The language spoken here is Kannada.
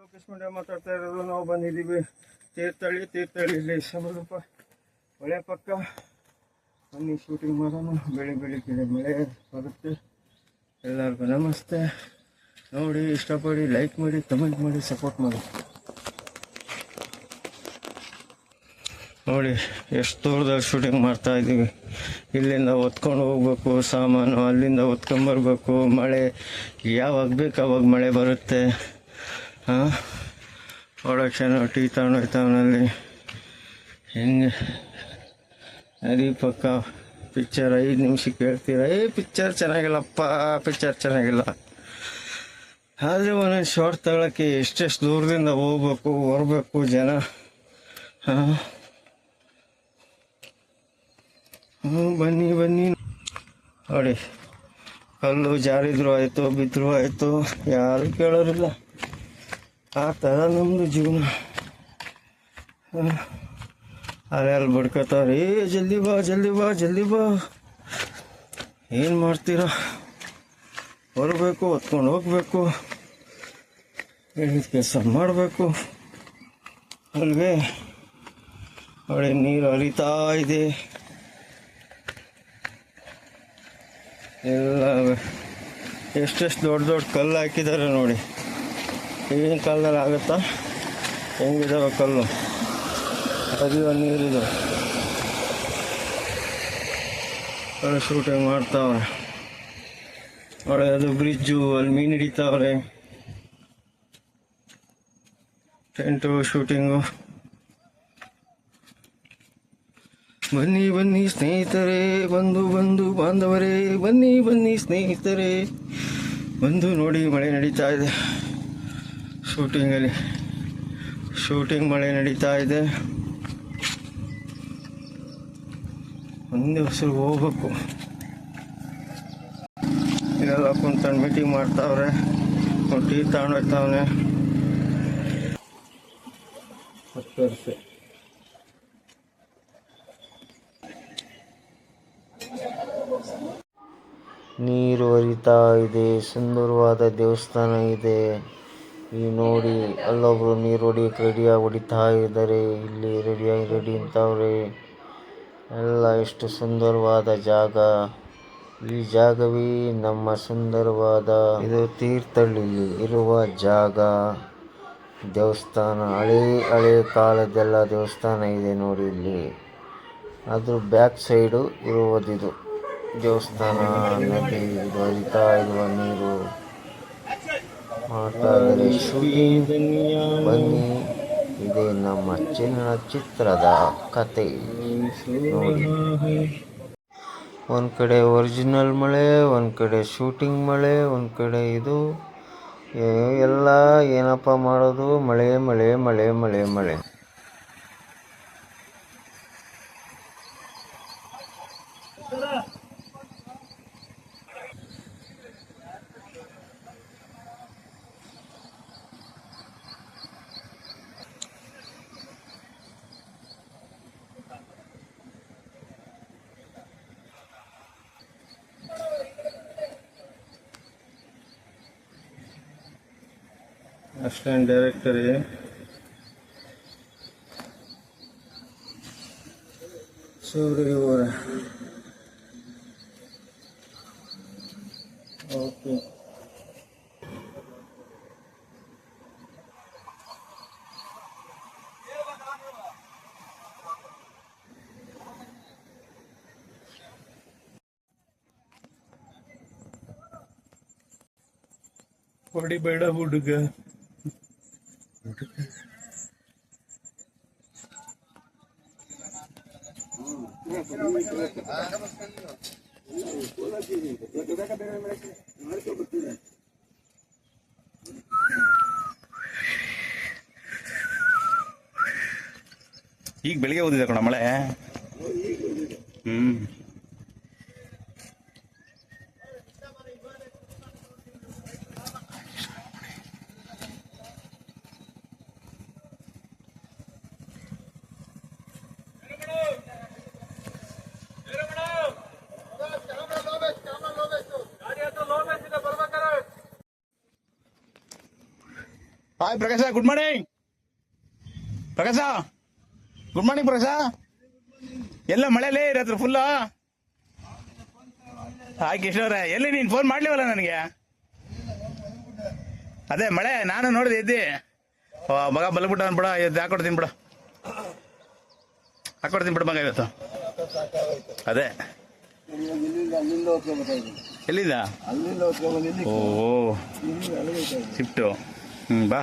ಲೋಕೇಶ್ ಮಂಡ್ಯ ಮಾತಾಡ್ತಾ ಇರೋದು. ನಾವು ಬಂದಿದ್ದೀವಿ ತೀರ್ಥಹಳ್ಳಿ ಸಮರೂಪ ಹೊಳೆ ಪಕ್ಕ. ಬನ್ನಿ ಶೂಟಿಂಗ್ ಮಾಡೋಣ. ಬೆಳಿಗ್ಗೆ ಮಳೆ ಬರುತ್ತೆ. ಎಲ್ಲರಿಗೂ ನಮಸ್ತೆ. ನೋಡಿ, ಇಷ್ಟಪಡಿ, ಲೈಕ್ ಮಾಡಿ, ಕಮೆಂಟ್ ಮಾಡಿ, ಸಪೋರ್ಟ್ ಮಾಡಿ. ನೋಡಿ ಎಷ್ಟು ದೂರದಲ್ಲಿ ಶೂಟಿಂಗ್ ಮಾಡ್ತಾ ಇದ್ದೀವಿ. ಇಲ್ಲಿಂದ ಹೊತ್ಕೊಂಡು ಹೋಗ್ಬೇಕು ಸಾಮಾನು, ಅಲ್ಲಿಂದ ಹೊತ್ಕೊಂಬರ್ಬೇಕು. ಮಳೆ ಯಾವಾಗ ಬೇಕು ಅವಾಗ ಮಳೆ ಬರುತ್ತೆ. ಪ್ರೊಡಕ್ಷನ್ ಟೌನಲ್ಲಿ ಹೆಂಗೆ ನದಿ ಪಕ್ಕ ಪಿಕ್ಚರ್ 5 ನಿಮಿಷಕ್ಕೆ ಹೇಳ್ತೀರ, ಪಿಕ್ಚರ್ ಚೆನ್ನಾಗಿಲ್ಲಪ್ಪ, ಪಿಕ್ಚರ್ ಚೆನ್ನಾಗಿಲ್ಲ. ಆದರೆ ಒಂದೊಂದು ಶಾರ್ಟ್ ತಗೊಳ್ಳೋಕ್ಕೆ ಎಷ್ಟೆಷ್ಟು ದೂರದಿಂದ ಹೋಗ್ಬೇಕು, ಬರಬೇಕು ಜನ. ಬನ್ನಿ ನೋಡಿ. ಕಲ್ಲು ಜಾರಿದ್ರು ಆಯಿತು, ಬಿದ್ದರೂ ಆಯಿತು, ಯಾರು ಕೇಳೋರಿಲ್ಲ. ಆ ಥರ ನಮ್ಮದು ಜೀವನ. ಅಲ್ಲಿ ಬಡ್ಕೋತಾರೆ, ಜಲ್ದಿ ಬಾ. ಏನು ಮಾಡ್ತೀರಾ? ಬರಬೇಕು, ಹೊತ್ಕೊಂಡು ಹೋಗ್ಬೇಕು, ಹೇಳಿದ ಕೆಲಸ ಮಾಡಬೇಕು. ಅಲ್ವೇ? ಹೊಳೆ ನೀರು ಹರಿತಾ ಇದೆ. ಎಲ್ಲ ಎಷ್ಟೆಷ್ಟು ದೊಡ್ಡ ಕಲ್ಲು ಹಾಕಿದ್ದಾರೆ ನೋಡಿ. ಈಗಿನ ಕಾಲದಲ್ಲಿ ಆಗುತ್ತಾ? ಹೆಂಗಿದಾವೆ ಕಲ್ಲು, ಹರಿಯುವ ನೀರಿದೆ. ಶೂಟಿಂಗ್ ಮಾಡ್ತಾವ್ರೆ ನೋಡಿ. ಅದು ಬ್ರಿಡ್ಜು, ಅಲ್ಲಿ ಮೀನು ಹಿಡಿತಾವ್ರೆ. Tent shooting. ಬನ್ನಿ ಸ್ನೇಹಿತರೆ, ಬಂಧು ಬಾಂಧವರೇ, ಬನ್ನಿ ಸ್ನೇಹಿತರೆ, ಬಂದು ನೋಡಿ. ಮಳೆ ನಡೀತಾ ಇದೆ ಶೂಟಿಂಗ್ ಮಳೆ ನಡೀತಾ ಇದೆ. ಒಂದೇ ಹೆಸರು ಹೋಗ್ಬೇಕು. ಇದೆಲ್ಲ ಕುಂತ್ಕೊಂಡು ಮೀಟಿಂಗ್ ಮಾಡ್ತಾವ್ರೆ. ಟೀ ತಗೊಂಡು ಹೋಗ್ತಾವನೆ. 10 ವರ್ಷ ನೀರು ಹರಿತಾ ಇದೆ. ಸುಂದರವಾದ ದೇವಸ್ಥಾನ ಇದೆ. ಈ ನೋಡಿ, ಅಲ್ಲೊಬ್ರು ನೀರು ಹೊಡಿಯಕ್ಕೆ ಹೊಡಿತಾ ಇದ್ದಾರೆ. ಇಲ್ಲಿ ರೆಡಿ ಅಂತವ್ರೆ. ಎಲ್ಲ ಎಷ್ಟು ಸುಂದರವಾದ ಜಾಗ. ಈ ಜಾಗವೇ ನಮ್ಮ ಸುಂದರವಾದ, ಇದು ತೀರ್ಥಹಳ್ಳಿಲಿ ಇರುವ ಜಾಗ. ದೇವಸ್ಥಾನ ಹಳೆ ಕಾಲದೆಲ್ಲ ದೇವಸ್ಥಾನ ಇದೆ ನೋಡಿ ಇಲ್ಲಿ. ಅದ್ರ ಬ್ಯಾಕ್ ಸೈಡು ಇರುವುದಿದು ದೇವಸ್ಥಾನ. ನದಿ, ಇದು ಹರಿತಾ ಇರುವ ನೀರು. ಮಾಡ್ತಾ ಇದ್ದಾರೆ ಶೂಟಿಂಗ್. ಬನ್ನಿ, ಇದೇ ನಮ್ಮ ಚಿತ್ರದ ಕತೆ ನೋಡಿ. ಒಂದು ಕಡೆ ಒರಿಜಿನಲ್ ಮಳೆ, ಒಂದು ಕಡೆ ಶೂಟಿಂಗ್ ಮಳೆ, ಒಂದು ಕಡೆ ಇದು. ಎಲ್ಲ ಏನಪ್ಪ ಮಾಡೋದು? ಮಳೆ. ಅಸಿಸ್ಟೆಂಟ್ ಡೈರೆಕ್ಟರ್ ಸೂರ್ಯವರ. ಓಕೆ, ಹೊಡಿಬೇಡ ಹುಡುಗ. ಈಗ ಬೆಳಿಗ್ಗೆ ಓದಿದೆ ಕಣ ಮಳೆ. Hi Prakash, good morning. Prakash, good morning Prakash. ಎಲ್ಲ ಮಳೆಲೇ ರಾತ್ರಿ ಫುಲ್ಲು. ಹಾಯ್ ಕಿಶೋರ, ಎಲ್ಲಿ ನೀನು ಫೋನ್ ಮಾಡ್ಲಿವಲ್ಲ ನನಗೆ? ಅದೇ ಮಳೆ ನಾನು ನೋಡಿದೆ ಎದ್ದಿ. ಮಗ ಬಲ್ಬಿಟ್ಟ ಅನ್ಬಿಡ, ಎದ್ದು ಹಾಕೊಡ್ತೀನಿ ಬಿಡ, ಹಾಕೊಡ್ತೀನಿ ಬಿಡ ಮಗ ಇವತ್ತು. ಅದೇ ಎಲ್ಲಿಂದ? ಓ ಶಿಫ್ಟು. ಬಾ.